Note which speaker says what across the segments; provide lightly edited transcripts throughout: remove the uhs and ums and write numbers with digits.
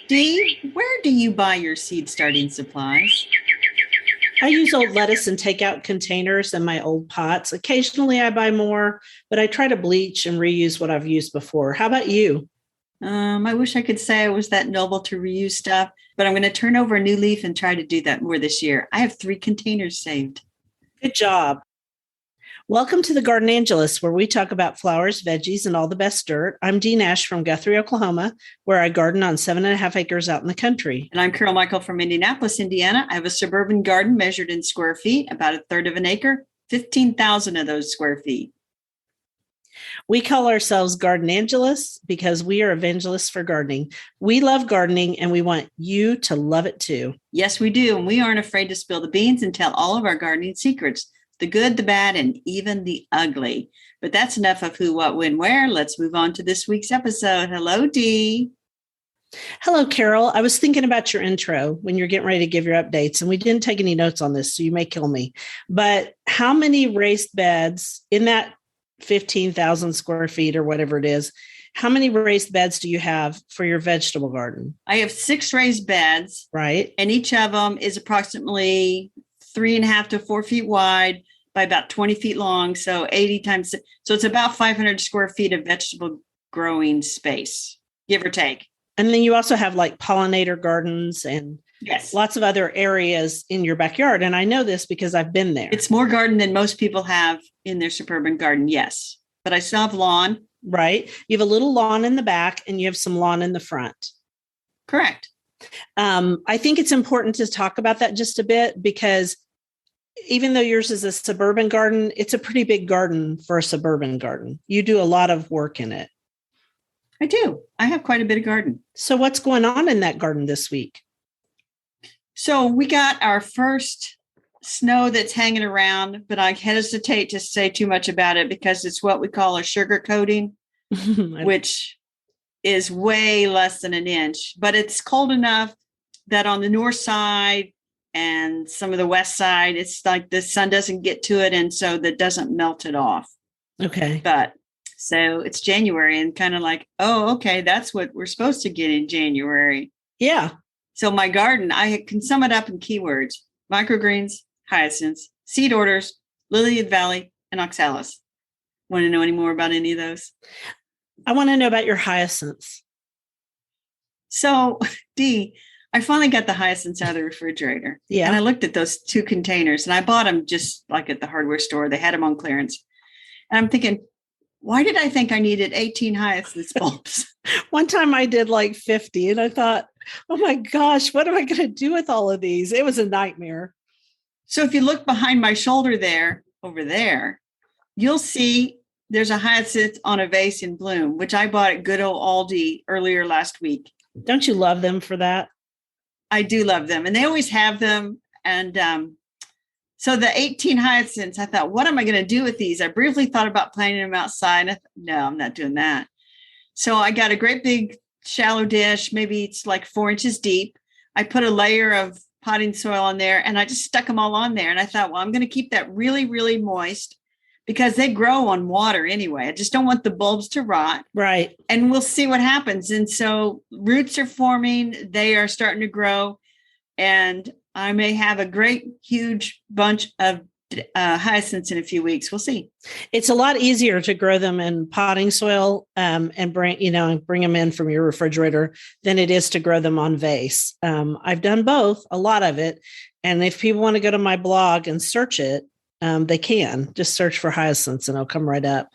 Speaker 1: Dee, where do you buy your seed starting supplies?
Speaker 2: I use old lettuce and take out containers and my old pots. Occasionally I buy more, but I try to bleach and reuse what I've used before. How about you?
Speaker 1: I wish I could say I was that noble to reuse stuff, but I'm going to turn over a new leaf and try to do that more this year. I have 3 containers saved.
Speaker 2: Good job. Welcome to the Garden Angelist, where we talk about flowers, veggies, and all the best dirt. I'm Dee Nash from Guthrie, Oklahoma, where I garden on 7.5 acres out in the country.
Speaker 1: And I'm Carol Michael from Indianapolis, Indiana. I have a suburban garden measured in square feet, about a third of an acre, 15,000 of those square feet.
Speaker 2: We call ourselves Garden Angelists because we are evangelists for gardening. We love gardening and we want you to love it too.
Speaker 1: Yes, we do. And we aren't afraid to spill the beans and tell all of our gardening secrets, the good, the bad, and even the ugly. But that's enough of who, what, when, where. Let's move on to this week's episode. Hello, Dee.
Speaker 2: Hello, Carol. I was thinking about your intro when you're getting ready to give your updates, and we didn't take any notes on this, so you may kill me. But how many raised beds in that 15,000 square feet or whatever it is? How many raised beds do you have for your vegetable garden?
Speaker 1: I have 6 raised beds.
Speaker 2: Right.
Speaker 1: And each of them is approximately 3.5 to 4 feet wide by about 20 feet long. So 80 times. So it's about 500 square feet of vegetable growing space, give or take.
Speaker 2: And then you also have like pollinator gardens and
Speaker 1: yes,
Speaker 2: lots of other areas in your backyard. And I know this because I've been there.
Speaker 1: It's more garden than most people have in their suburban garden. Yes. But I still have lawn.
Speaker 2: Right. You have a little lawn in the back and you have some lawn in the front.
Speaker 1: Correct.
Speaker 2: I think it's important to talk about that just a bit because even though yours is a suburban garden, it's a pretty big garden for a suburban garden. You do a lot of work in it.
Speaker 1: I do. I have quite a bit of garden.
Speaker 2: So what's going on in that garden this week?
Speaker 1: So we got our first snow that's hanging around, but I hesitate to say too much about it because it's what we call a sugar coating, which is way less than an inch, but it's cold enough that on the north side and some of the west side, it's like the sun doesn't get to it. And so that doesn't melt it off.
Speaker 2: Okay.
Speaker 1: But so it's January and kind of like, oh, okay, that's what we're supposed to get in January.
Speaker 2: Yeah.
Speaker 1: So my garden, I can sum it up in keywords: microgreens, hyacinths, seed orders, lily of the valley, and oxalis. Want to know any more about any of those?
Speaker 2: I want to know about your hyacinths.
Speaker 1: So, Dee, I finally got the hyacinths out of the refrigerator.
Speaker 2: Yeah.
Speaker 1: And I looked at those 2 containers and I bought them just like at the hardware store. They had them on clearance. And I'm thinking, why did I think I needed 18 hyacinth bulbs?
Speaker 2: One time I did like 50 and I thought, oh my gosh, what am I going to do with all of these? It was a nightmare.
Speaker 1: So if you look behind my shoulder there, over there, you'll see there's a hyacinth on a vase in bloom, which I bought at good old Aldi earlier last week.
Speaker 2: Don't you love them for that?
Speaker 1: I do love them. And they always have them. And so the 18 hyacinths, I thought, what am I going to do with these? I briefly thought about planting them outside. I thought, no, I'm not doing that. So I got a great big shallow dish. Maybe it's like 4 inches deep. I put a layer of potting soil on there and I just stuck them all on there. And I thought, well, I'm going to keep that really, really moist because they grow on water anyway. I just don't want the bulbs to rot.
Speaker 2: Right.
Speaker 1: And we'll see what happens. And so roots are forming. They are starting to grow. And I may have a great, huge bunch of hyacinths in a few weeks. We'll see.
Speaker 2: It's a lot easier to grow them in potting soil and bring them in from your refrigerator than it is to grow them on vase. I've done both, a lot of it. And if people want to go to my blog and search it, they can just search for hyacinths and it'll come right up.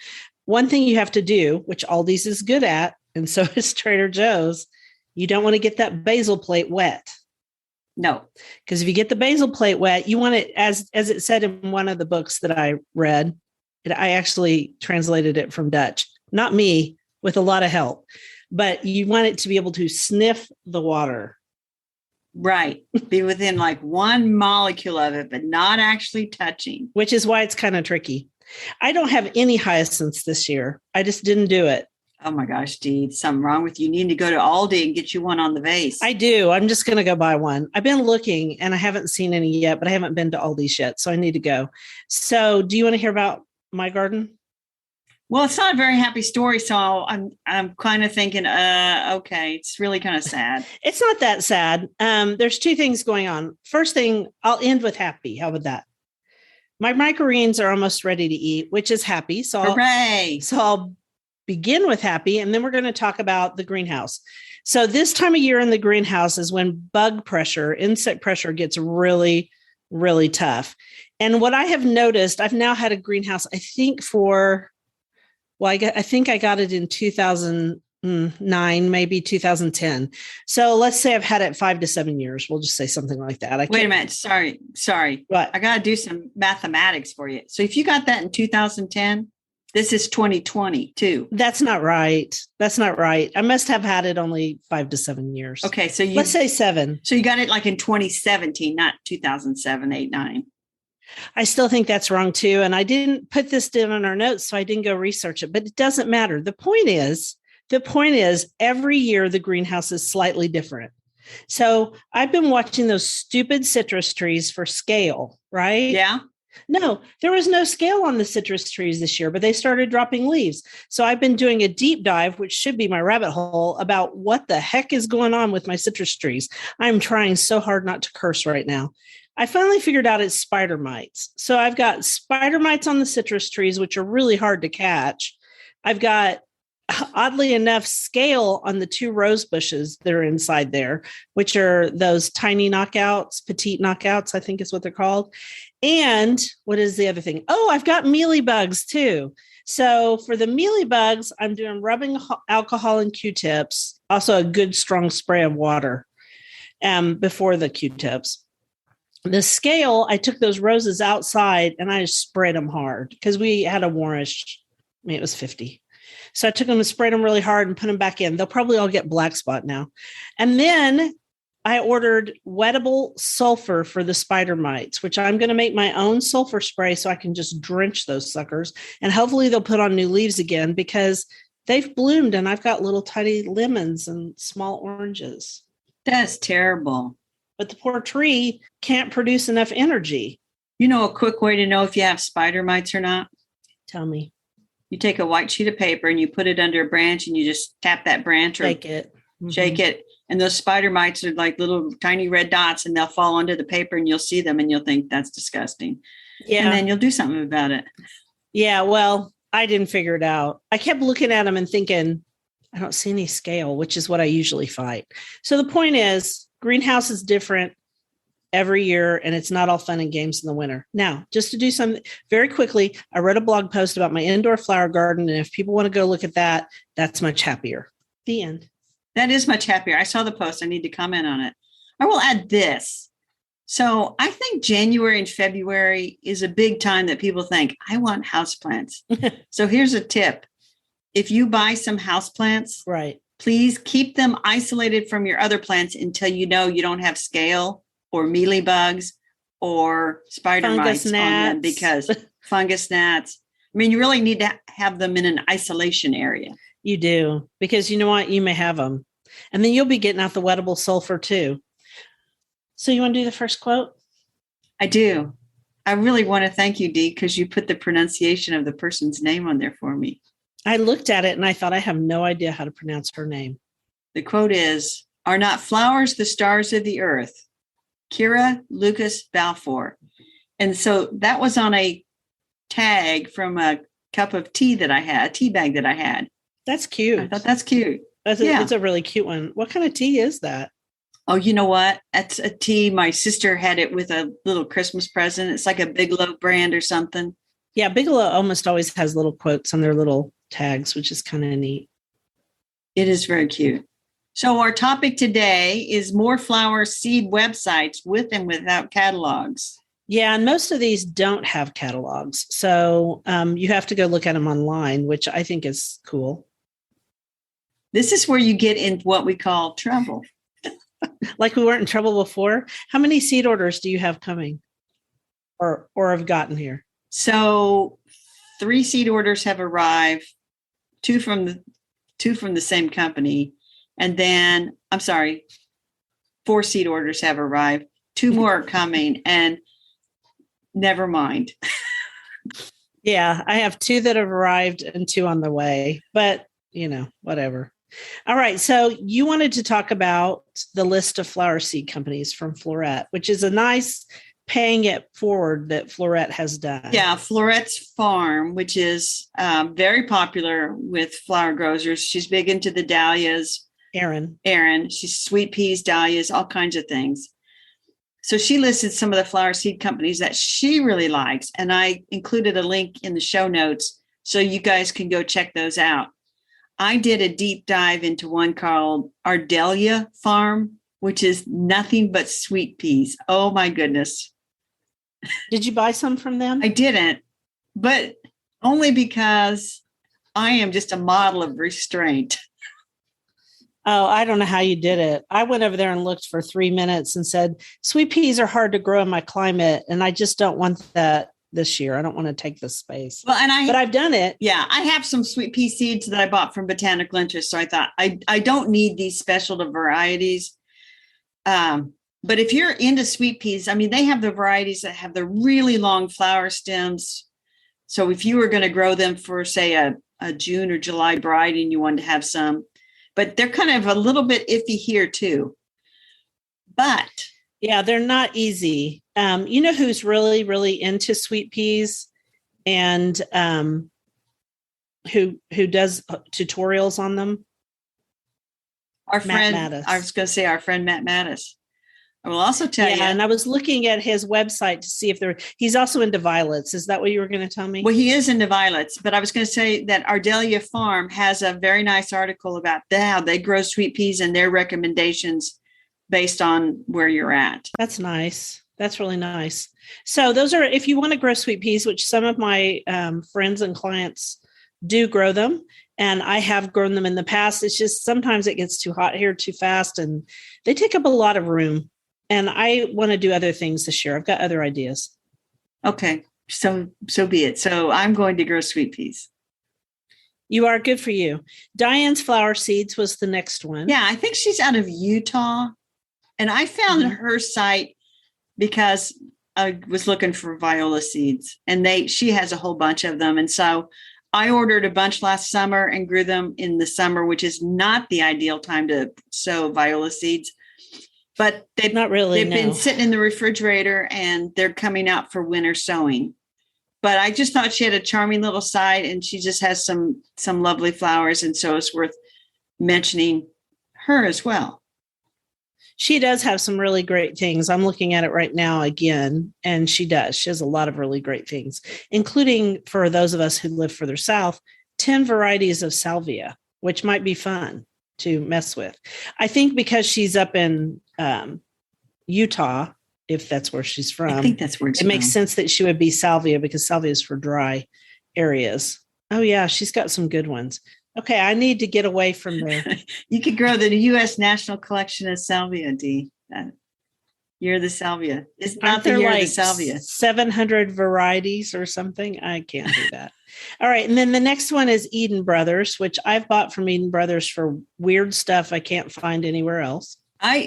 Speaker 2: One thing you have to do, which Aldi's is good at, and so is Trader Joe's, you don't want to get that basil plate wet.
Speaker 1: No,
Speaker 2: because if you get the basil plate wet, you want it, as it said in one of the books that I read, I actually translated it from Dutch, not me, with a lot of help, but you want it to be able to sniff the water.
Speaker 1: Right. Be within like one molecule of it, but not actually touching.
Speaker 2: Which is why it's kind of tricky. I don't have any hyacinths this year. I just didn't do it.
Speaker 1: Oh my gosh, Dee, something wrong with you. You need to go to Aldi and get you one on the vase.
Speaker 2: I do. I'm just going to go buy one. I've been looking and I haven't seen any yet, but I haven't been to Aldi's yet. So I need to go. So do you want to hear about my garden?
Speaker 1: Well, it's not a very happy story, so I'm kind of thinking, okay, it's really kind of sad.
Speaker 2: It's not that sad. There's two things going on. First thing, I'll end with happy. How about that? My microgreens are almost ready to eat, which is happy.
Speaker 1: Hooray!
Speaker 2: So I'll begin with happy, and then we're going to talk about the greenhouse. So this time of year in the greenhouse is when bug pressure, insect pressure gets really, really tough. And what I have noticed, I've now had a greenhouse, I think I think I got it in 2009, maybe 2010. So let's say I've had it 5 to 7 years. We'll just say something like that.
Speaker 1: Wait a minute. Sorry.
Speaker 2: What?
Speaker 1: I got to do some mathematics for you. So if you got that in 2010, this is 2022.
Speaker 2: That's not right. I must have had it only 5 to 7 years.
Speaker 1: Okay. So
Speaker 2: let's say 7.
Speaker 1: So you got it like in 2017, not 2007, 8, 9.
Speaker 2: I still think that's wrong too. And I didn't put this down in our notes, so I didn't go research it, but it doesn't matter. The point is every year the greenhouse is slightly different. So I've been watching those stupid citrus trees for scale, right?
Speaker 1: Yeah.
Speaker 2: No, there was no scale on the citrus trees this year, but they started dropping leaves. So I've been doing a deep dive, which should be my rabbit hole, about what the heck is going on with my citrus trees. I'm trying so hard not to curse right now. I finally figured out it's spider mites. So I've got spider mites on the citrus trees, which are really hard to catch. I've got, oddly enough, scale on the 2 rose bushes that are inside there, which are those tiny knockouts, petite knockouts, I think is what they're called. And what is the other thing? Oh, I've got mealy bugs too. So for the mealy bugs, I'm doing rubbing alcohol and Q-tips, also a good strong spray of water before the Q-tips. The scale, I took those roses outside and I just sprayed them hard because we had a warmish, it was 50. So I took them and sprayed them really hard and put them back in. They'll probably all get black spot now. And then I ordered wettable sulfur for the spider mites, which I'm going to make my own sulfur spray so I can just drench those suckers. And hopefully they'll put on new leaves again because they've bloomed and I've got little tiny lemons and small oranges.
Speaker 1: That's terrible.
Speaker 2: But the poor tree can't produce enough energy.
Speaker 1: You know, a quick way to know if you have spider mites or not?
Speaker 2: Tell me.
Speaker 1: You take a white sheet of paper and you put it under a branch and you just tap that branch or
Speaker 2: shake it. Mm-hmm.
Speaker 1: Shake it. And those spider mites are like little tiny red dots and they'll fall onto the paper and you'll see them and you'll think that's disgusting. Yeah. And then you'll do something about it.
Speaker 2: Yeah. Well, I didn't figure it out. I kept looking at them and thinking, I don't see any scale, which is what I usually fight. So the point is, greenhouse is different every year, and it's not all fun and games in the winter. Now, just to do something very quickly, I wrote a blog post about my indoor flower garden, and if people want to go look at that, that's much happier. The end.
Speaker 1: That is much happier. I saw the post. I need to comment on it. I will add this. So I think January and February is a big time that people think, I want houseplants. So here's a tip. If you buy some houseplants,
Speaker 2: right,
Speaker 1: please keep them isolated from your other plants until you know you don't have scale or mealybugs or spider mites on them, because fungus gnats. I mean, you really need to have them in an isolation area.
Speaker 2: You do, because you know what? You may have them. And then you'll be getting out the wettable sulfur too. So you want to do the first quote?
Speaker 1: I do. I really want to thank you, Dee, because you put the pronunciation of the person's name on there for me.
Speaker 2: I looked at it and I thought, I have no idea how to pronounce her name.
Speaker 1: The quote is, "Are not flowers the stars of the earth?" Kira Lucas Balfour. And so that was on a tag from a cup of tea that I had, a tea bag that I had.
Speaker 2: That's cute.
Speaker 1: I thought that's cute.
Speaker 2: It's a really cute one. What kind of tea is that?
Speaker 1: Oh, you know what? That's a tea. My sister had it with a little Christmas present. It's like a Bigelow brand or something.
Speaker 2: Yeah, Bigelow almost always has little quotes on their little tags, which is kind of neat.
Speaker 1: It is very cute. So our topic today is more flower seed websites with and without catalogs.
Speaker 2: Yeah, and most of these don't have catalogs. So you have to go look at them online, which I think is cool.
Speaker 1: This is where you get in what we call trouble.
Speaker 2: Like we weren't in trouble before. How many seed orders do you have coming or have gotten here?
Speaker 1: So 3 seed orders have arrived, two from the same company. And then, 4 seed orders have arrived. 2 more are coming, and never mind.
Speaker 2: Yeah, I have 2 that have arrived and 2 on the way, but whatever. All right. So you wanted to talk about the list of flower seed companies from Floret, which is a nice paying it forward that Floret has done.
Speaker 1: Yeah, Floret's Farm, which is very popular with flower growers. She's big into the dahlias. Erin. She's sweet peas, dahlias, all kinds of things. So she listed some of the flower seed companies that she really likes. And I included a link in the show notes so you guys can go check those out. I did a deep dive into one called Ardelia Farm, which is nothing but sweet peas. Oh my goodness.
Speaker 2: Did you buy some from them?
Speaker 1: I didn't, but only because I am just a model of restraint.
Speaker 2: Oh, I don't know how you did it. I went over there and looked for 3 minutes and said, sweet peas are hard to grow in my climate. And I just don't want that this year. I don't want to take the space.
Speaker 1: Well, but
Speaker 2: I've done it.
Speaker 1: Yeah. I have some sweet pea seeds that I bought from botanical interest. So I thought I don't need these special varieties. But if you're into sweet peas, I mean, they have the varieties that have the really long flower stems. So if you were going to grow them for, say, a June or July variety and you wanted to have some, but they're kind of a little bit iffy here too. But
Speaker 2: yeah, they're not easy. You know who's really, really into sweet peas and who does tutorials on them?
Speaker 1: Our friend, Mattis. I was going to say our friend Matt Mattis. I will also tell you.
Speaker 2: And I was looking at his website to see if he's also into violets. Is that what you were going to tell me?
Speaker 1: Well, he is into violets, but I was going to say that Ardelia Farm has a very nice article about how they grow sweet peas and their recommendations based on where you're at.
Speaker 2: That's nice. That's really nice. So those are, if you want to grow sweet peas, which some of my friends and clients do grow them, and I have grown them in the past. It's just sometimes it gets too hot here too fast and they take up a lot of room. And I want to do other things this year. I've got other ideas.
Speaker 1: Okay. So be it. So I'm going to grow sweet peas.
Speaker 2: You are. Good for you. Diane's Flower Seeds was the next one.
Speaker 1: Yeah. I think she's out of Utah. And I found her site because I was looking for viola seeds and she has a whole bunch of them. And so I ordered a bunch last summer and grew them in the summer, which is not the ideal time to sow viola seeds. But they've been sitting in the refrigerator and they're coming out for winter sowing. But I just thought she had a charming little site and she just has some lovely flowers. And so it's worth mentioning her as well.
Speaker 2: She does have some really great things. I'm looking at it right now again, and she does. She has a lot of really great things, including for those of us who live further south, 10 varieties of salvia, which might be fun to mess with. I think because she's up in Utah, if that's where she's from.
Speaker 1: I think that's where it's
Speaker 2: from. Makes sense that she would be salvia because salvia is for dry areas. Oh yeah, she's got some good ones. Okay, I need to get away from there.
Speaker 1: You could grow the U.S. National Collection of Salvia, Dee. Year of the Salvia. It's not the year of the Salvia.
Speaker 2: 700 varieties or something. I can't do that. All right. And then the next one is Eden Brothers, which I've bought from Eden Brothers for weird stuff I can't find anywhere else.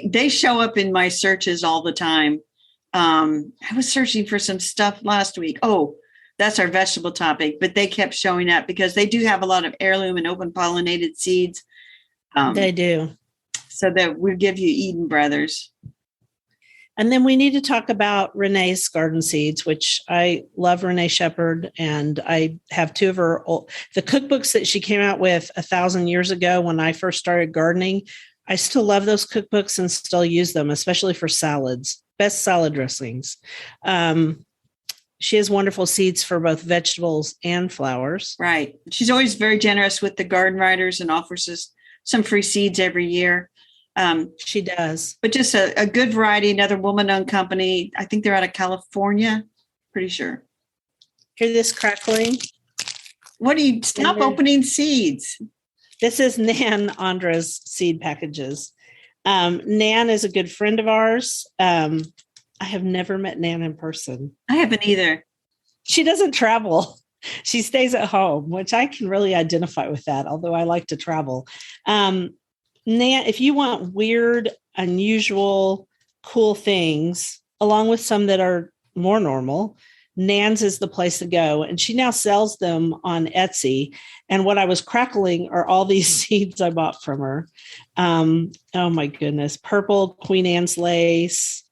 Speaker 1: They show up in my searches all the time. I was searching for some stuff last week. Oh, that's our vegetable topic, but they kept showing up because they do have a lot of heirloom and open pollinated seeds.
Speaker 2: They do.
Speaker 1: So that we give you Eden Brothers.
Speaker 2: And then we need to talk about Renee's garden seeds, which I love Renee Shepherd. And I have 2 of her, the cookbooks that she came out with 1,000 years ago when I first started gardening. I still love those cookbooks and still use them, especially for salads, best salad dressings. She has wonderful seeds for both vegetables and flowers.
Speaker 1: Right. She's always very generous with the garden writers and offers us some free seeds every year.
Speaker 2: She does.
Speaker 1: But just a good variety, another woman-owned company. I think they're out of California. Pretty sure.
Speaker 2: Hear this crackling?
Speaker 1: What do you stop opening seeds?
Speaker 2: This is Nan Andra's seed packages. Nan is a good friend of ours. I have never met Nan in person.
Speaker 1: I haven't either.
Speaker 2: She doesn't travel. She stays at home, which I can really identify with that, although I like to travel. Nan, if you want weird, unusual, cool things, along with some that are more normal, Nan's is the place to go. And she now sells them on Etsy. And what I was crackling are all these seeds I bought from her. Oh my goodness. Purple Queen Anne's lace.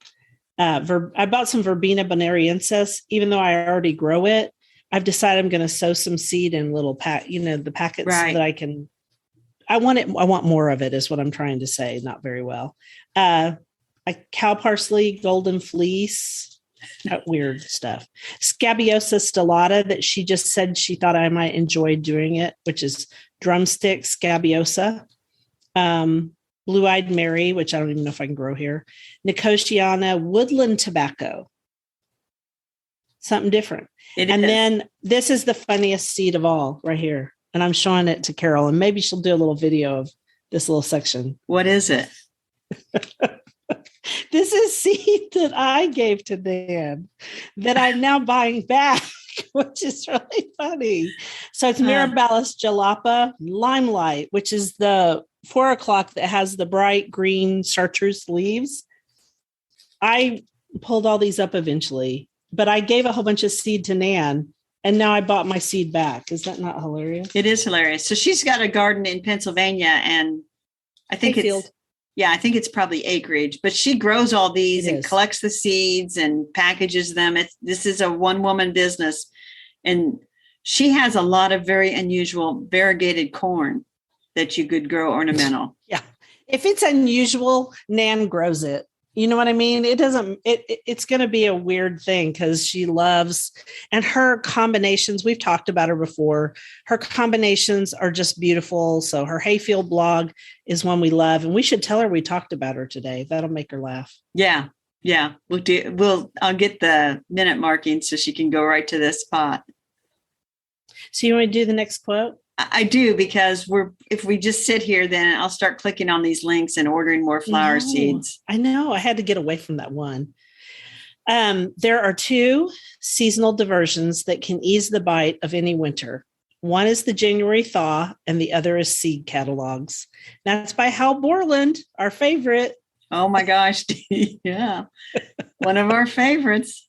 Speaker 2: I bought some Verbena bonariensis, even though I already grow it. I've decided I'm going to sow some seed in little the packets
Speaker 1: Right.
Speaker 2: so that I want more of it is what I'm trying to say. Not very well. A cow parsley, golden fleece, weird stuff. Scabiosa stellata that she just said she thought I might enjoy doing it, which is drumstick scabiosa. Blue-eyed Mary, which I don't even know if I can grow here. Nicotiana woodland tobacco. Something different. Then this is the funniest seed of all right here. And I'm showing it to Carol, and maybe she'll do a little video of this little section.
Speaker 1: What is it?
Speaker 2: This is seed that I gave to Dan that I'm now buying back, which is really funny. So it's Mirabilis jalapa limelight, which is the 4 o'clock that has the bright green chartreuse leaves. I pulled all these up eventually, but I gave a whole bunch of seed to Nan, and now I bought my seed back. Is that not hilarious?
Speaker 1: It is hilarious. So she's got a garden in Pennsylvania, and I think I think it's probably acreage, but she grows all these and collects the seeds and packages them. This is a one-woman business, and she has a lot of very unusual variegated corn that you could grow ornamental.
Speaker 2: Yeah. If it's unusual, Nan grows it. You know what I mean? It's going to be a weird thing because she loves, and her combinations, we've talked about her before. Her combinations are just beautiful. So her Hayfield blog is one we love, and we should tell her we talked about her today. That'll make her laugh.
Speaker 1: Yeah. Yeah. I'll get the minute marking so she can go right to this spot.
Speaker 2: So you want to do the next quote?
Speaker 1: I do, because if we just sit here, then I'll start clicking on these links and ordering more flower seeds.
Speaker 2: I know. I had to get away from that one. There are 2 seasonal diversions that can ease the bite of any winter. One is the January thaw, and the other is seed catalogs. That's by Hal Borland, our favorite.
Speaker 1: Oh my gosh. Yeah. One of our favorites.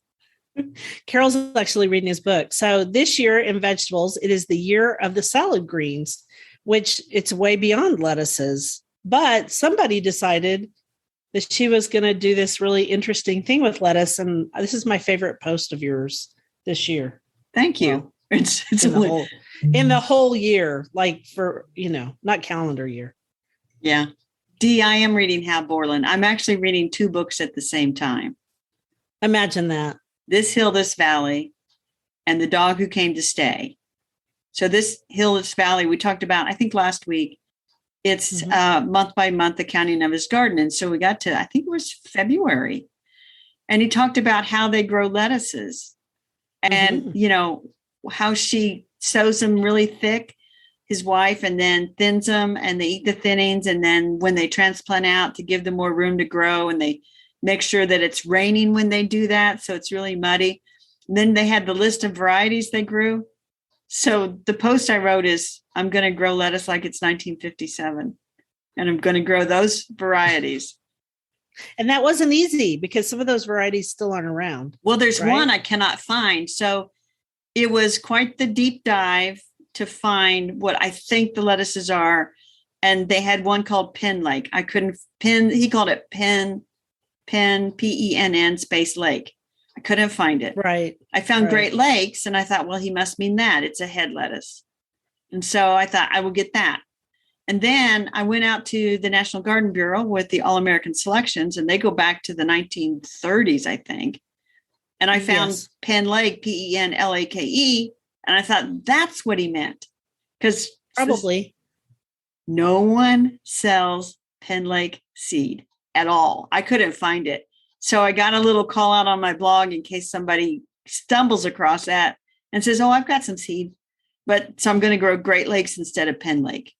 Speaker 2: Carol's actually reading his book. So this year in vegetables, it is the year of the salad greens, which it's way beyond lettuces. But somebody decided that she was going to do this really interesting thing with lettuce. And this is my favorite post of yours this year.
Speaker 1: Thank you. Well, it's
Speaker 2: in the whole year, like for, not calendar year.
Speaker 1: Yeah. Dee, I am reading Hal Borland. I'm actually reading 2 books at the same time.
Speaker 2: Imagine that.
Speaker 1: This Hill, This Valley, and The Dog Who Came to Stay. So this Hill, This Valley, we talked about, I think last week, it's month by month accounting of his garden. And so we got to, I think it was February. And he talked about how they grow lettuces and, how she sows them really thick, his wife, and then thins them, and they eat the thinnings. And then when they transplant out, to give them more room to grow, and they make sure that it's raining when they do that, so it's really muddy. And then they had the list of varieties they grew. So the post I wrote is, I'm going to grow lettuce like it's 1957, and I'm going to grow those varieties.
Speaker 2: And that wasn't easy because some of those varieties still aren't around.
Speaker 1: Well, there's one I cannot find. So it was quite the deep dive to find what I think the lettuces are. And they had one called Penn Lake. He called it Penn, Penn space Lake. I couldn't find it.
Speaker 2: Right.
Speaker 1: I found Great Lakes, and I thought, well, he must mean that. It's a head lettuce. And so I thought I will get that. And then I went out to the National Garden Bureau with the All-American selections, and they go back to the 1930s, I think. And I found Penn Lake, Penlake. And I thought that's what he meant. Because
Speaker 2: probably
Speaker 1: no one sells Penn Lake seed at all. I couldn't find it. So I got a little call out on my blog in case somebody stumbles across that and says, oh, I've got some seed. So I'm going to grow Great Lakes instead of Penn Lake.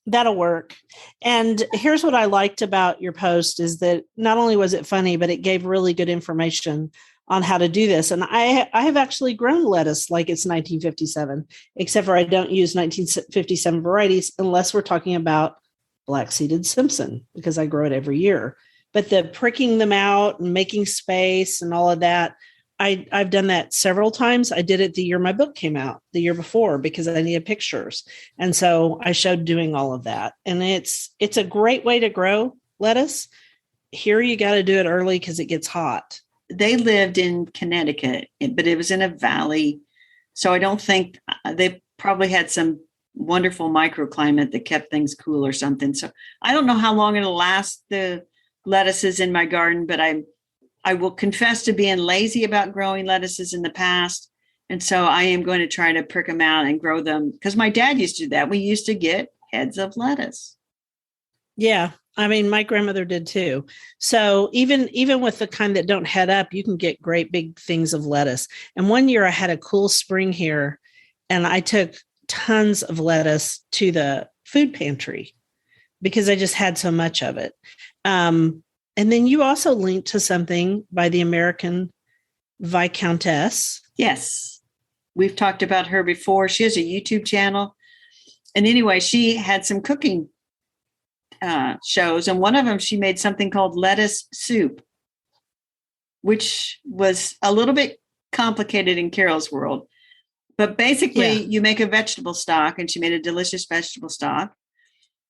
Speaker 2: That'll work. And here's what I liked about your post is that not only was it funny, but it gave really good information on how to do this. And I have actually grown lettuce like it's 1957, except for I don't use 1957 varieties unless we're talking about black-seeded Simpson, because I grow it every year. But the pricking them out and making space and all of that, I've done that several times. I did it the year my book came out, the year before, because I needed pictures. And so I showed doing all of that. And it's a great way to grow lettuce. Here you got to do it early because it gets hot.
Speaker 1: They lived in Connecticut, but it was in a valley. So I don't think they probably had some wonderful microclimate that kept things cool or something. So I don't know how long it'll last, the lettuces in my garden, but I will confess to being lazy about growing lettuces in the past. And so I am going to try to prick them out and grow them because my dad used to do that. We used to get heads of lettuce.
Speaker 2: Yeah. I mean, my grandmother did too. So even with the kind that don't head up, you can get great big things of lettuce. And one year I had a cool spring here and I took tons of lettuce to the food pantry because I just had so much of it. And then you also linked to something by the American Viscountess.
Speaker 1: Yes. We've talked about her before. She has a YouTube channel. And anyway, she had some cooking shows. And one of them, she made something called lettuce soup, which was a little bit complicated in Carol's world. But basically, you make a vegetable stock, and she made a delicious vegetable stock.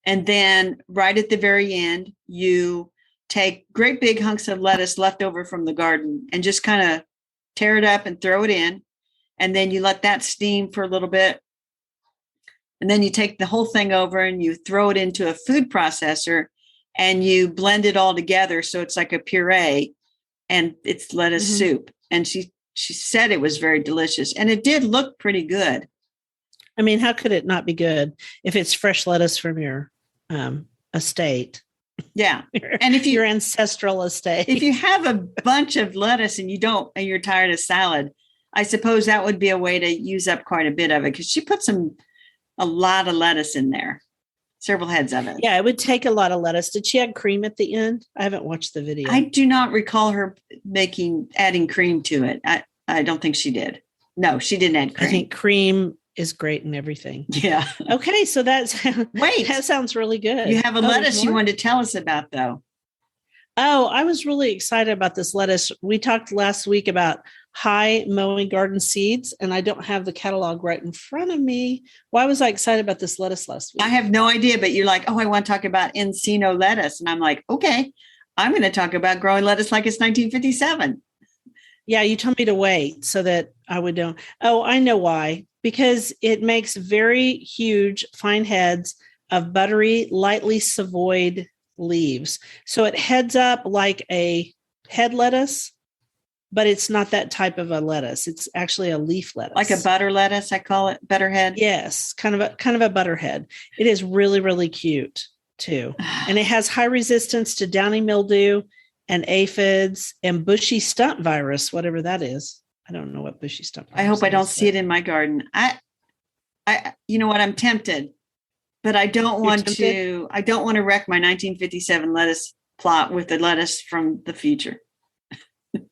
Speaker 1: And then right at the very end, you take great big hunks of lettuce left over from the garden and just kind of tear it up and throw it in. And then you let that steam for a little bit. And then you take the whole thing over and you throw it into a food processor and you blend it all together. So it's like a puree and it's lettuce soup. And she said it was very delicious and it did look pretty good.
Speaker 2: I mean, how could it not be good if it's fresh lettuce from your estate?
Speaker 1: Yeah. And if
Speaker 2: your ancestral estate,
Speaker 1: if you have a bunch of lettuce and you're tired of salad, I suppose that would be a way to use up quite a bit of it because she put a lot of lettuce in there, several heads of it.
Speaker 2: Yeah, it would take a lot of lettuce. Did she add cream at the end? I haven't watched the video.
Speaker 1: I do not recall her adding cream to it. I don't think she did. No, she didn't add cream.
Speaker 2: I think cream is great in everything.
Speaker 1: Yeah.
Speaker 2: Okay, so that sounds really good.
Speaker 1: You have a lettuce you wanted to tell us about, though.
Speaker 2: Oh, I was really excited about this lettuce. We talked last week about high mowing garden seeds, and I don't have the catalog right in front of me. Why was I excited about this lettuce last week?
Speaker 1: I have no idea, but you're like, oh, I want to talk about Encino lettuce. And I'm like, okay, I'm going to talk about growing lettuce like it's 1957.
Speaker 2: Yeah, you told me to wait so that I would know. Oh, I know why. Because it makes very huge, fine heads of buttery, lightly savoyed leaves. So it heads up like a head lettuce, but it's not that type of a lettuce. It's actually a leaf lettuce.
Speaker 1: Like a butter lettuce, I call it, butterhead.
Speaker 2: Yes, kind of a butterhead. It is really, really cute too. And it has high resistance to downy mildew and aphids and bushy stunt virus, whatever that is. I don't know what bushy stunt virus
Speaker 1: I hope I don't
Speaker 2: is,
Speaker 1: see it in my garden. I you know what, I'm tempted, but I don't want to wreck my 1957 lettuce plot with the lettuce from the future.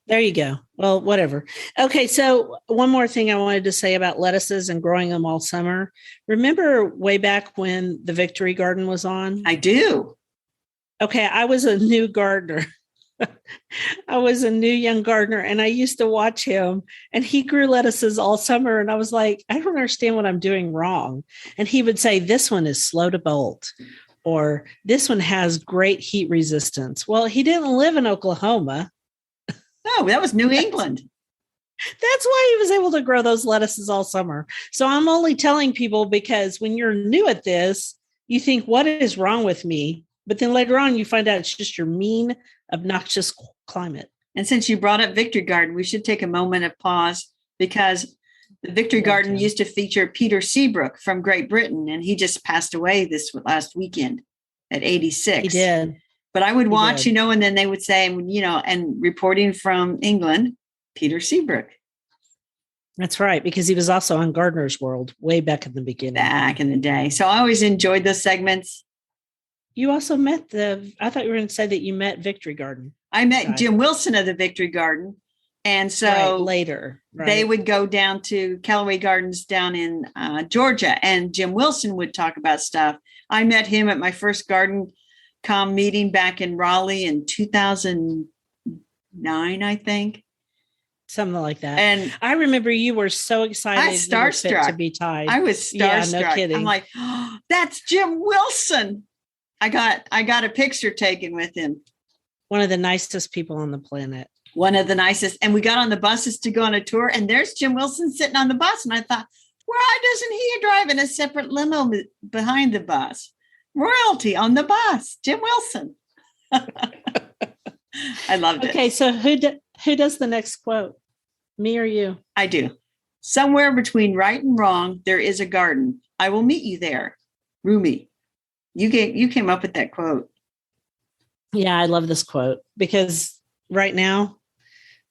Speaker 2: There you go. Well, whatever. Okay. So one more thing I wanted to say about lettuces and growing them all summer. Remember way back when the Victory Garden was on?
Speaker 1: I do.
Speaker 2: Okay. I was a new gardener. I was a new young gardener and I used to watch him and he grew lettuces all summer. And I was like, I don't understand what I'm doing wrong. And he would say, this one is slow to bolt or this one has great heat resistance. Well, he didn't live in Oklahoma.
Speaker 1: No, that was New England.
Speaker 2: That's why he was able to grow those lettuces all summer. So I'm only telling people because when you're new at this, you think, what is wrong with me? But then later on, you find out it's just your mean, obnoxious climate.
Speaker 1: And since you brought up Victory Garden, we should take a moment of pause because the Victory Garden used to feature Peter Seabrook from Great Britain, and he just passed away this last weekend at 86.
Speaker 2: He did.
Speaker 1: But I would watch, and then they would say, and reporting from England, Peter Seabrook.
Speaker 2: That's right, because he was also on Gardener's World way back in the beginning.
Speaker 1: Back in the day. So I always enjoyed those segments.
Speaker 2: You also met I thought you were going to say that you met Victory Garden.
Speaker 1: I met Jim Wilson of the Victory Garden. And so
Speaker 2: later,
Speaker 1: they would go down to Callaway Gardens down in Georgia, and Jim Wilson would talk about stuff. I met him at my first Garden Com meeting back in Raleigh in 2009, I think.
Speaker 2: Something like that.
Speaker 1: And
Speaker 2: I remember you were so excited.
Speaker 1: I was starstruck
Speaker 2: to be tied.
Speaker 1: I was starstruck.
Speaker 2: Yeah, no kidding.
Speaker 1: I'm like, oh, that's Jim Wilson. I got a picture taken with him.
Speaker 2: One of the nicest people on the planet.
Speaker 1: One of the nicest. And we got on the buses to go on a tour, and there's Jim Wilson sitting on the bus. And I thought, why doesn't he drive in a separate limo behind the bus? Royalty on the bus, Jim Wilson. I loved it.
Speaker 2: Okay, so who does the next quote? Me or you?
Speaker 1: I do. Somewhere between right and wrong, there is a garden. I will meet you there. Rumi. You came up with that quote.
Speaker 2: Yeah, I love this quote because right now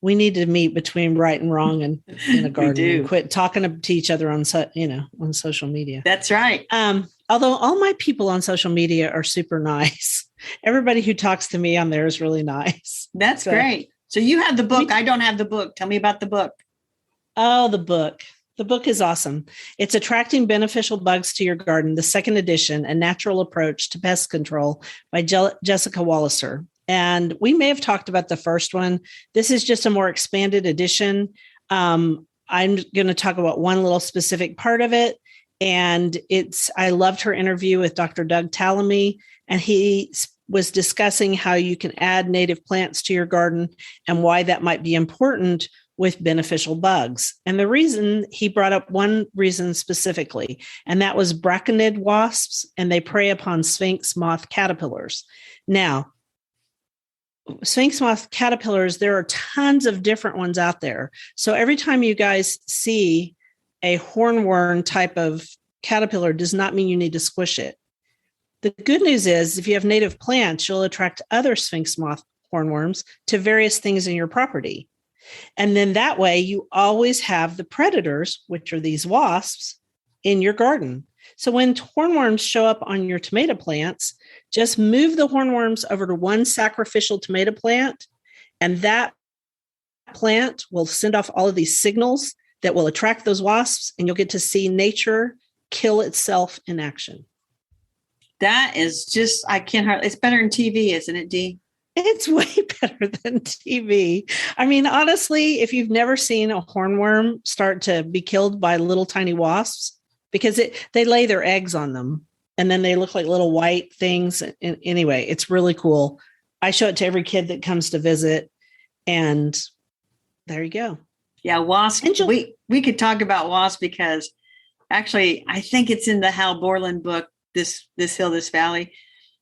Speaker 2: we need to meet between right and wrong and in a garden. And quit talking to each other on social media.
Speaker 1: That's right.
Speaker 2: Although all my people on social media are super nice. Everybody who talks to me on there is really nice.
Speaker 1: That's great. So you have the book. I don't have the book. Tell me about the book. Oh,
Speaker 2: the book. The book is awesome. It's Attracting Beneficial Bugs to Your Garden, the second edition, A Natural Approach to Pest Control by Jessica Walliser. And we may have talked about the first one. This is just a more expanded edition. I'm going to talk about one little specific part of it. And I loved her interview with Dr. Doug Tallamy, and he was discussing how you can add native plants to your garden and why that might be important with beneficial bugs. And the reason he brought up one reason specifically, and that was braconid wasps, and they prey upon sphinx moth caterpillars. Now, sphinx moth caterpillars, there are tons of different ones out there. So every time you guys see a hornworm type of caterpillar does not mean you need to squish it. The good news is if you have native plants, you'll attract other sphinx moth hornworms to various things in your property. And then that way you always have the predators, which are these wasps, in your garden. So when hornworms show up on your tomato plants, just move the hornworms over to one sacrificial tomato plant, and that plant will send off all of these signals that will attract those wasps, and you'll get to see nature kill itself in action.
Speaker 1: That is just, it's better than TV, isn't it, Dee?
Speaker 2: It's way better than TV. I mean, honestly, if you've never seen a hornworm start to be killed by little tiny wasps, because they lay their eggs on them and then they look like little white things. And anyway, it's really cool. I show it to every kid that comes to visit, and there you go.
Speaker 1: Yeah, wasp. We could talk about wasp because actually, I think it's in the Hal Borland book, This Hill, This Valley.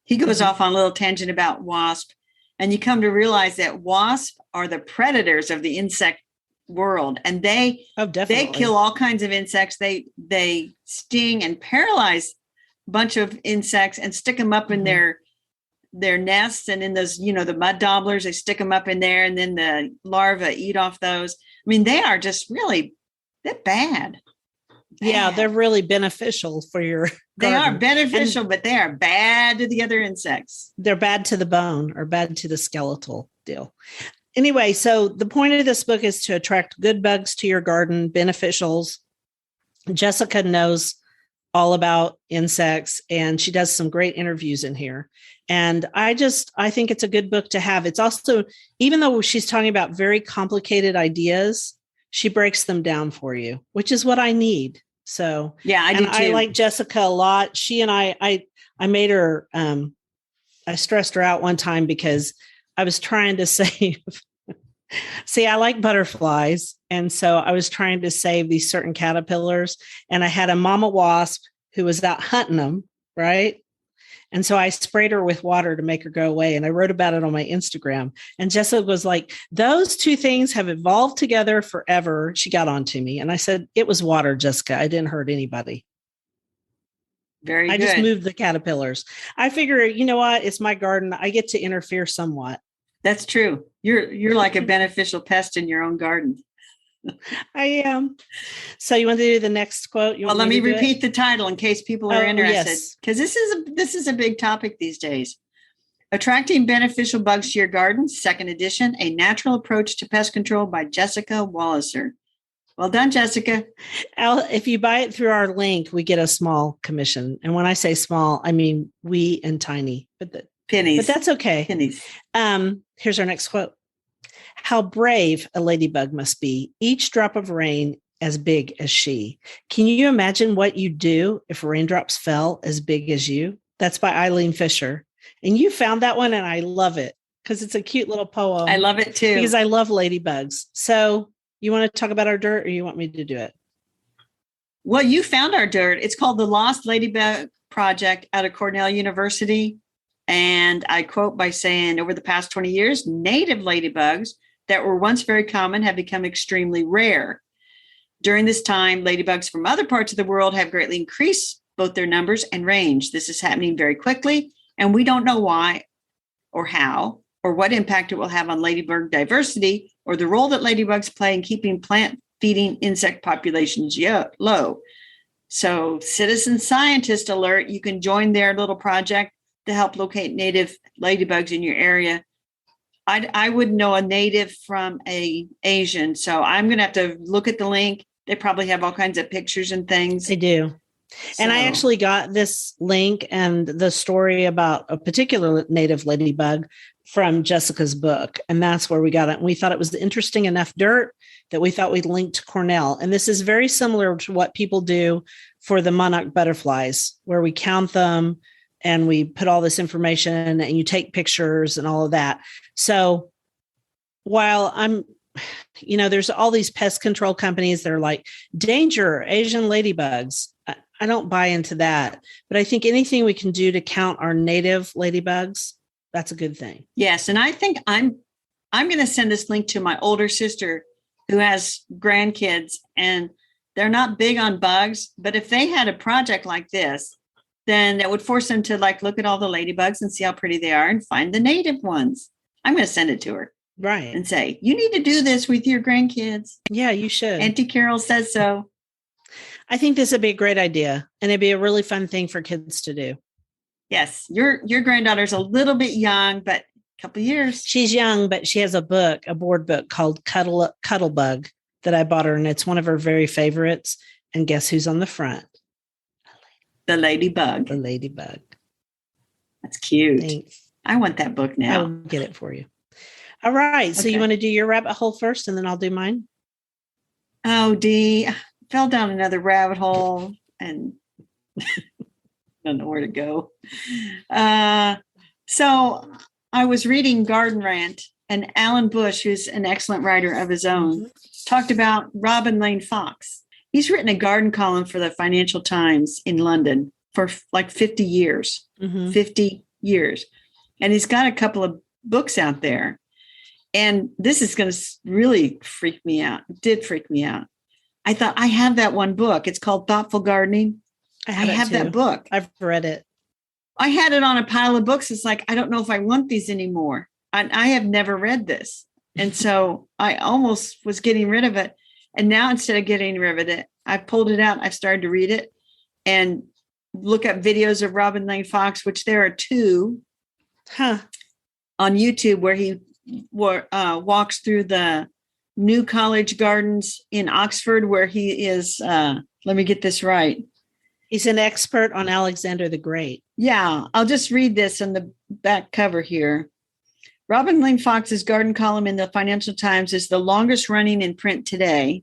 Speaker 1: He goes off on a little tangent about wasp, and you come to realize that wasps are the predators of the insect world, and they kill all kinds of insects. They sting and paralyze a bunch of insects and stick them up in their nests, and in those, the mud dabblers, they stick them up in there, and then the larvae eat off those. I mean, they are just they're bad.
Speaker 2: Yeah, they're really beneficial for your garden.
Speaker 1: They are beneficial, but they are bad to the other insects.
Speaker 2: They're bad to the bone or bad to the skeletal deal. Anyway, so the point of this book is to attract good bugs to your garden, beneficials. Jessica knows all about insects, and she does some great interviews in here. And I think it's a good book to have. It's also, even though she's talking about very complicated ideas, she breaks them down for you, which is what I need. So
Speaker 1: yeah, I do too.
Speaker 2: I like Jessica a lot. She and I made her, I stressed her out one time because I was trying to save, I like butterflies. And so I was trying to save these certain caterpillars, and I had a mama wasp who was out hunting them. Right. And so I sprayed her with water to make her go away. And I wrote about it on my Instagram. And Jessica was like, those two things have evolved together forever. She got on to me. And I said, it was water, Jessica. I didn't hurt anybody.
Speaker 1: Very good.
Speaker 2: I just moved the caterpillars. I figure, you know what? It's my garden. I get to interfere somewhat.
Speaker 1: That's true. You're like a beneficial pest in your own garden.
Speaker 2: I am. So you want to do the next quote?
Speaker 1: Well, let me repeat the title in case people are interested, because this is a big topic these days. Attracting Beneficial Bugs to Your Garden, second edition, A Natural Approach to Pest Control by Jessica Walliser. Well done, Jessica.
Speaker 2: If you buy it through our link, we get a small commission. And when I say small, I mean wee and tiny,
Speaker 1: pennies.
Speaker 2: But that's okay.
Speaker 1: Pennies.
Speaker 2: Here's our next quote. How brave a ladybug must be, each drop of rain as big as she. Can you imagine what you'd do if raindrops fell as big as you? That's by Eileen Fisher. And you found that one, and I love it because it's a cute little poem.
Speaker 1: I love it too.
Speaker 2: Because I love ladybugs. So you want to talk about our dirt, or you want me to do it?
Speaker 1: Well, you found our dirt. It's called the Lost Ladybug Project out of Cornell University. And I quote by saying, over the past 20 years, native ladybugs that were once very common have become extremely rare. During this time, ladybugs from other parts of the world have greatly increased both their numbers and range. This is happening very quickly, and we don't know why or how or what impact it will have on ladybug diversity or the role that ladybugs play in keeping plant-feeding insect populations low. So, citizen scientist alert, you can join their little project to help locate native ladybugs in your area. I wouldn't know a native from a Asian, so I'm going to have to look at the link. They probably have all kinds of pictures and things.
Speaker 2: They do. So. And I actually got this link and the story about a particular native ladybug from Jessica's book. And that's where we got it. And we thought it was interesting enough dirt that we thought we'd link to Cornell. And this is very similar to what people do for the monarch butterflies, where we count them and we put all this information and you take pictures and all of that. So while there's all these pest control companies that are like, danger, Asian ladybugs. I don't buy into that, but I think anything we can do to count our native ladybugs, that's a good thing.
Speaker 1: Yes. And I think I'm going to send this link to my older sister who has grandkids, and they're not big on bugs, but if they had a project like this, then that would force them to look at all the ladybugs and see how pretty they are and find the native ones. I'm going to send it to her.
Speaker 2: Right.
Speaker 1: And say, you need to do this with your grandkids.
Speaker 2: Yeah, you should.
Speaker 1: Auntie Carol says so.
Speaker 2: I think this would be a great idea, and it'd be a really fun thing for kids to do.
Speaker 1: Yes. Your granddaughter's a little bit young, but a couple of years.
Speaker 2: She's young, but she has a board book called Cuddlebug that I bought her, and it's one of her very favorites. And guess who's on the front?
Speaker 1: The ladybug.
Speaker 2: The ladybug.
Speaker 1: That's cute.
Speaker 2: Thanks.
Speaker 1: I want that book now.
Speaker 2: I'll get it for you. All right. So you want to do your rabbit hole first, and then I'll do mine?
Speaker 1: Oh, Dee, I fell down another rabbit hole and don't know where to go. So I was reading Garden Rant, and Alan Bush, who's an excellent writer of his own, talked about Robin Lane Fox. He's written a garden column for the Financial Times in London for 50 years, 50 years. And he's got a couple of books out there. And this is going to really freak me out. It did freak me out. I thought, I have that one book. It's called Thoughtful Gardening. I have that book.
Speaker 2: I've read it.
Speaker 1: I had it on a pile of books. It's like, I don't know if I want these anymore. I have never read this. And so I almost was getting rid of it. And now instead of getting rid of it, I pulled it out. I've started to read it and look up videos of Robin Lane Fox, which there are two on YouTube where he walks through the New College Gardens in Oxford, where he is, let me get this right.
Speaker 2: He's an expert on Alexander the Great.
Speaker 1: Yeah, I'll just read this on the back cover here. Robin Lane Fox's garden column in the Financial Times is the longest running in print today.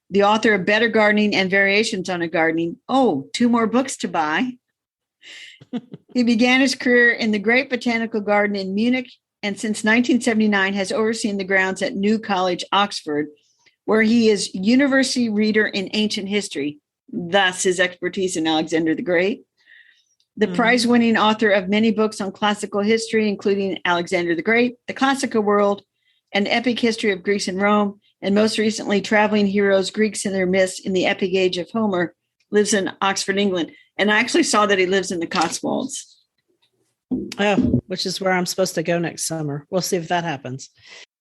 Speaker 1: The author of Better Gardening and Variations on a Gardening. Oh, 2 more books to buy. He began his career in the Great Botanical Garden in Munich, and since 1979 has overseen the grounds at New College, Oxford, where he is university reader in ancient history, thus his expertise in Alexander the Great. The prize-winning author of many books on classical history, including Alexander the Great, The Classical World, An Epic History of Greece and Rome, and most recently, Traveling Heroes, Greeks and Their Myths in the Epic Age of Homer, lives in Oxford, England. And I actually saw that he lives in the Cotswolds.
Speaker 2: Oh, which is where I'm supposed to go next summer. We'll see if that happens.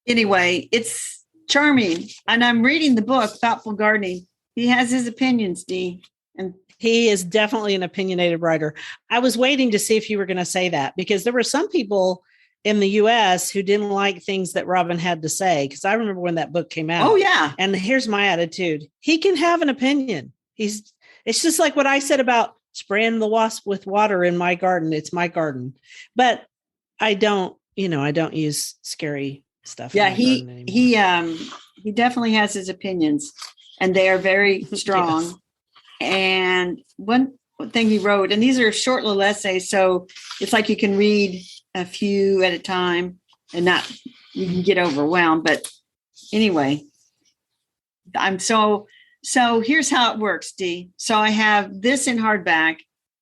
Speaker 1: Anyway, it's charming. And I'm reading the book, Thoughtful Gardening. He has his opinions, Dee. And
Speaker 2: he is definitely an opinionated writer. I was waiting to see if you were going to say that, because there were some people in the US who didn't like things that Robin had to say. Because I remember when that book came out.
Speaker 1: Oh, yeah.
Speaker 2: And here's my attitude. He can have an opinion. It's just like what I said about spraying the wasp with water in my garden. It's my garden. But I don't use scary stuff.
Speaker 1: Yeah,
Speaker 2: in my garden anymore.
Speaker 1: he definitely has his opinions, and they are very strong.
Speaker 2: Yes.
Speaker 1: And one thing he wrote, and these are short little essays, so it's like you can read a few at a time and not you can get overwhelmed. But anyway, I'm so here's how it works, Dee. So I have this in hardback,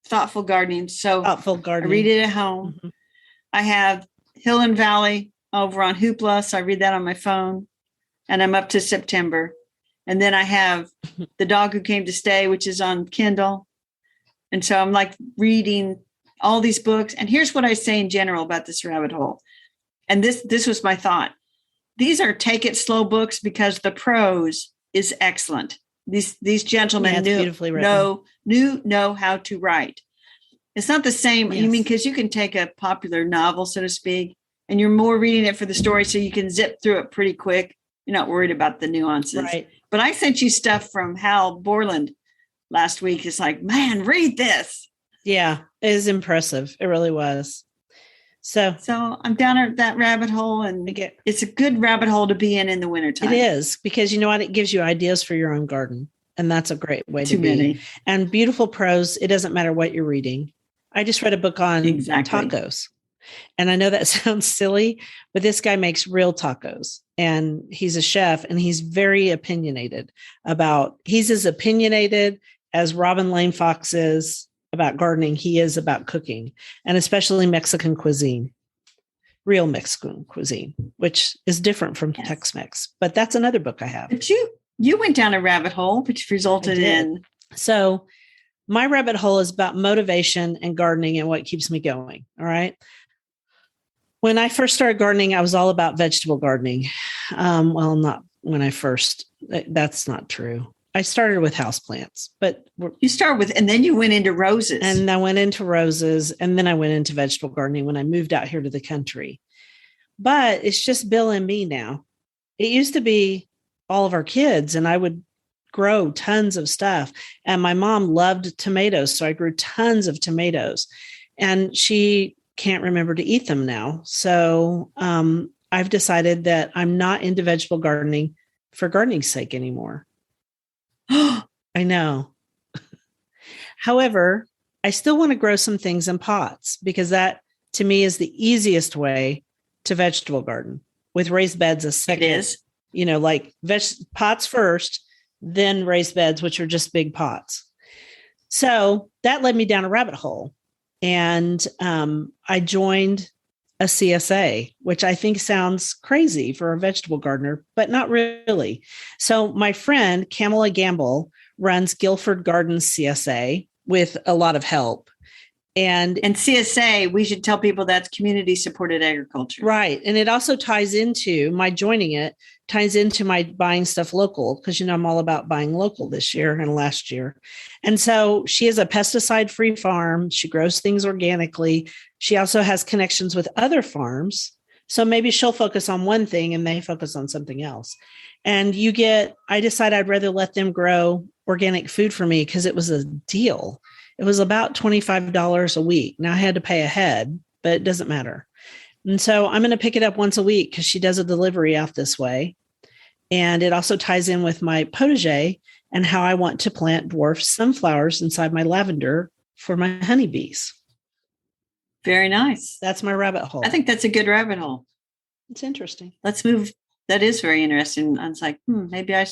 Speaker 1: Thoughtful Gardening. So
Speaker 2: Thoughtful Gardening.
Speaker 1: I read it at home. Mm-hmm. I have Hill and Valley over on Hoopla, so I read that on my phone, and I'm up to September. And then I have The Dog Who Came to Stay, which is on Kindle. And so I'm like reading all these books. And here's what I say in general about this rabbit hole. And this was my thought. These are take it slow books because the prose is excellent. These gentlemen know how to write. It's not the same. Yes. You mean, because you can take a popular novel, so to speak, and you're more reading it for the story, so you can zip through it pretty quick. You're not worried about the nuances.
Speaker 2: Right.
Speaker 1: But I sent you stuff from Hal Borland last week. It's like, man, read this.
Speaker 2: Yeah, it is impressive. It really was. So
Speaker 1: I'm down at that rabbit hole, and it's a good rabbit hole to be in the wintertime.
Speaker 2: It is, because you know what? It gives you ideas for your own garden. And that's a great way to be.
Speaker 1: Many.
Speaker 2: And beautiful prose. It doesn't matter what you're reading. I just read a book on tacos. And I know that sounds silly, but this guy makes real tacos, and he's a chef, and he's very opinionated he's as opinionated as Robin Lane Fox is about gardening. He is about cooking, and especially Mexican cuisine, real Mexican cuisine, which is different from Tex-Mex, but that's another book I have.
Speaker 1: But you went down a rabbit hole, which resulted in.
Speaker 2: So my rabbit hole is about motivation and gardening and what keeps me going. All right. When I first started gardening, I was all about vegetable gardening. Well, not when I first, that's not true. I started with houseplants, but
Speaker 1: you start with, and then you went into roses.
Speaker 2: And I went into roses, and then I went into vegetable gardening when I moved out here to the country. But it's just Bill and me now. It used to be all of our kids, and I would grow tons of stuff. And my mom loved tomatoes, so I grew tons of tomatoes. And she can't remember to eat them now. So I've decided that I'm not into vegetable gardening for gardening's sake anymore. I know. However, I still want to grow some things in pots, because that to me is the easiest way to vegetable garden, with raised beds a second.
Speaker 1: It is.
Speaker 2: You know, like pots first, then raised beds, which are just big pots. So that led me down a rabbit hole. And I joined a CSA, which I think sounds crazy for a vegetable gardener, but not really. So my friend, Kamala Gamble, runs Guilford Gardens CSA with a lot of help. And
Speaker 1: CSA, we should tell people that's community supported agriculture.
Speaker 2: Right. And it also ties into my buying stuff local, because, you know, I'm all about buying local this year and last year. And so she is a pesticide-free farm. She grows things organically. She also has connections with other farms. So maybe she'll focus on one thing and they focus on something else. And I decided I'd rather let them grow organic food for me, because it was a deal. It was about $25 a week. Now I had to pay ahead, but it doesn't matter. And so I'm going to pick it up once a week, because she does a delivery out this way. And it also ties in with my potager and how I want to plant dwarf sunflowers inside my lavender for my honeybees.
Speaker 1: Very nice.
Speaker 2: That's my rabbit hole.
Speaker 1: I think that's a good rabbit hole.
Speaker 2: It's interesting.
Speaker 1: Let's move. That is very interesting. I was like, maybe I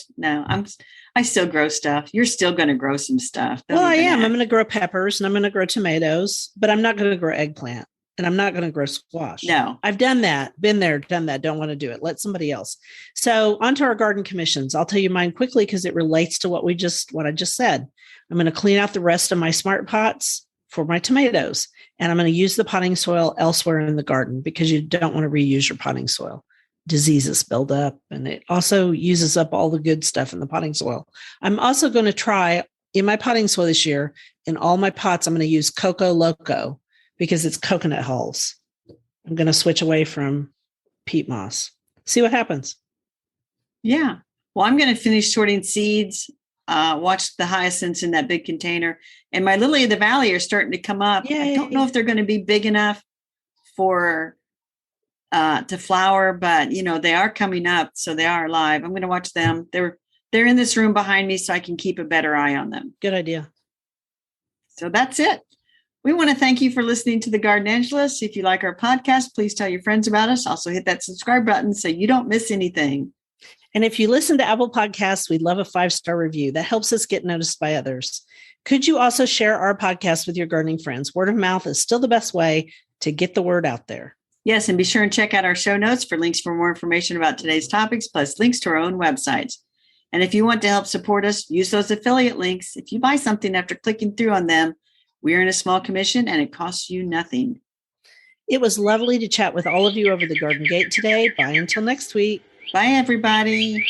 Speaker 1: still grow stuff. You're still going to grow some stuff.
Speaker 2: Well, I am. I'm going to grow peppers, and I'm going to grow tomatoes, but I'm not going to grow eggplant, and I'm not going to grow squash.
Speaker 1: No.
Speaker 2: I've done that, been there, done that. Don't want to do it. Let somebody else. So onto our garden commissions. I'll tell you mine quickly, because it relates to what I just said. I'm going to clean out the rest of my smart pots for my tomatoes, and I'm going to use the potting soil elsewhere in the garden, because you don't want to reuse your potting soil. Diseases build up, and it also uses up all the good stuff in the potting soil. I'm also going to try in my potting soil this year, in all my pots, I'm going to use Coco Loco, because it's coconut hulls. I'm going to switch away from peat moss. See what happens.
Speaker 1: Yeah. Well, I'm going to finish sorting seeds, watch the hyacinths in that big container. And my lily of the valley are starting to come up.
Speaker 2: Yay.
Speaker 1: I don't know if they're going to be big enough for to flower, but they are coming up, so they are alive. I'm going to watch them. They're in this room behind me, so I can keep a better eye on them.
Speaker 2: Good idea.
Speaker 1: So that's it. We want to thank you for listening to the Garden Angelus. If you like our podcast, please tell your friends about us. Also hit that subscribe button so you don't miss anything.
Speaker 2: And if you listen to Apple Podcasts, we'd love a 5-star review. That helps us get noticed by others. Could you also share our podcast with your gardening friends? Word of mouth is still the best way to get the word out there.
Speaker 1: Yes, and be sure and check out our show notes for links for more information about today's topics, plus links to our own websites. And if you want to help support us, use those affiliate links. If you buy something after clicking through on them, we earn a small commission and it costs you nothing.
Speaker 2: It was lovely to chat with all of you over the garden gate today. Bye until next week.
Speaker 1: Bye, everybody.